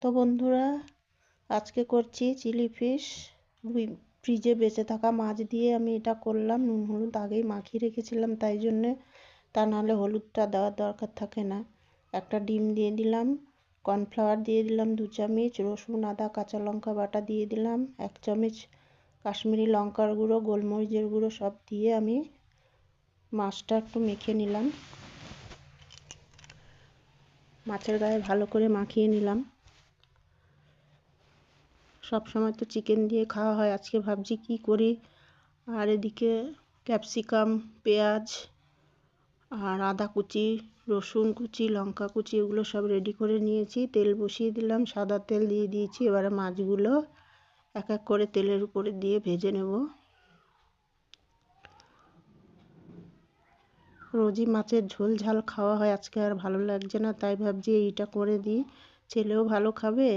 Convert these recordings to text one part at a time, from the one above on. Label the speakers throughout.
Speaker 1: তো বন্ধুরা, আজকে করছি চিলি ফিশ। ফ্রিজে বেঁচে থাকা মাছ দিয়ে আমি এটা করলাম। নুন হলুদ আগেই মাখিয়ে রেখেছিলাম, তাই জন্যে, তা নাহলে হলুদটা দেওয়ার দরকার থাকে না। একটা ডিম দিয়ে দিলাম, কর্নফ্লাওয়ার দিয়ে দিলাম 2 চামচ, রসুন আদা কাঁচা লঙ্কা বাটা দিয়ে দিলাম 1 চামচ, কাশ্মীরি লঙ্কার গুঁড়ো গোলমরিচের গুঁড়ো সব দিয়ে আমি মাছটা একটু মেখে নিলাম। মাছের গায়ে ভালো করে মাখিয়ে নিলাম। সব সময় তো চিকেন দিয়ে খাওয়া হয়, আজকে ভাবছি কি করি। আর এদিকে ক্যাপসিকাম, পেঁয়াজ আর আদা কুচি, রসুন কুচি, লঙ্কা কুচি এগুলো সব রেডি করে নিয়েছি। তেল বসিয়ে দিলাম, সাদা তেল দিয়ে দিয়েছি। এবারে মাছগুলো এক এক করে তেলের উপরে দিয়ে ভেজে নেব। রোজই মাছের ঝোল ঝাল খাওয়া হয়, আজকে আর ভালো লাগছে না, তাই ভাবছি এইটা করে দিই। ছেলেও ভালো খাবে,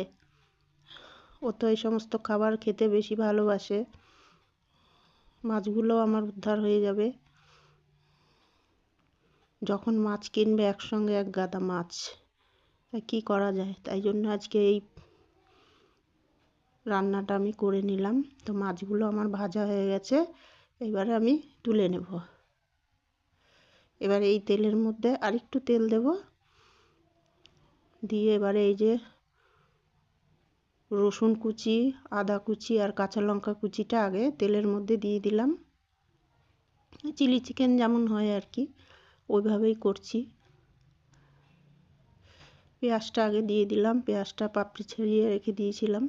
Speaker 1: ও তো এই সমস্ত খাবার খেতে বেশি ভালোবাসে। মাছগুলো আমার উদ্ধার হয়ে যাবে। যখন মাছ কিনবে একসঙ্গে এক গাদা মাছ, কি করা যায়, তাই জন্য আজকে এই রান্নাটা আমি করে নিলাম। তো মাছগুলো আমার ভাজা হয়ে গেছে, এবারে আমি তুলে নেব। এবারে এই তেলের মধ্যে আরেকটু তেল দেব, দিয়ে এবারে এই যে রসুন কুচি, আদা কুচি আর কাঁচা লঙ্কা কুচিটা আগে তেলের মধ্যে দিয়ে দিলাম। চিলি চিকেন যেমন হয় আর কি, ওইভাবেই করছি। পেঁয়াজটা আগে দিয়ে দিলাম, পেঁয়াজটা পাপড়ি ছাড়িয়ে রেখে দিয়েছিলাম।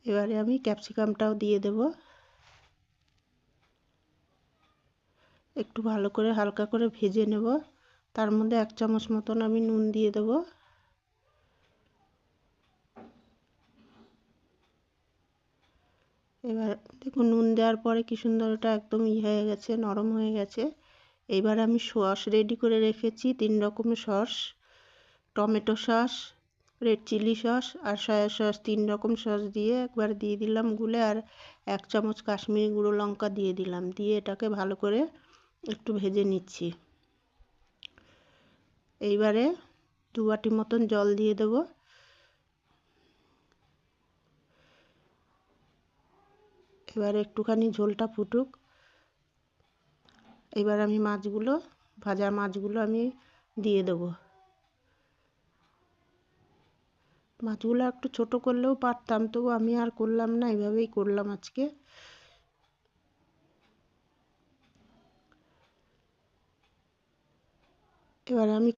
Speaker 1: এবারে আমি ক্যাপসিকামটাও দিয়ে দেব। একটু ভালো করে হালকা করে ভেজে নেব। তার মধ্যে 1 চামচ মতন আমি নুন দিয়ে দেব। এবার দেখুন নুন দেওয়ার পরে কি সুন্দর এটা একদম হয়ে গেছে, নরম হয়ে গেছে। এইবার আমি সস রেডি করে রেখেছি, 3 রকমের sauce, tomato sauce, red chilli sauce আর সয়া সস, 3 রকম সস দিয়ে একবার দিয়ে দিলাম গুলে। আর 1 চামচ কাশ্মীরি গুঁড়ো লঙ্কা দিয়ে দিলাম, দিয়ে এটাকে ভালো করে একটু ভেজে নিচ্ছি। এইবারে 2 বাটি মতন জল দিয়ে দেব। এবারে একটুখানি ঝোলটা ফুটুক। এবার আমি মাছগুলো, ভাজা মাছগুলো আমি দিয়ে দেব। মাছগুলো একটু ছোট করলেও পারতাম, তবু আমি আর করলাম না, এইভাবেই করলাম আজকে। এবার আমি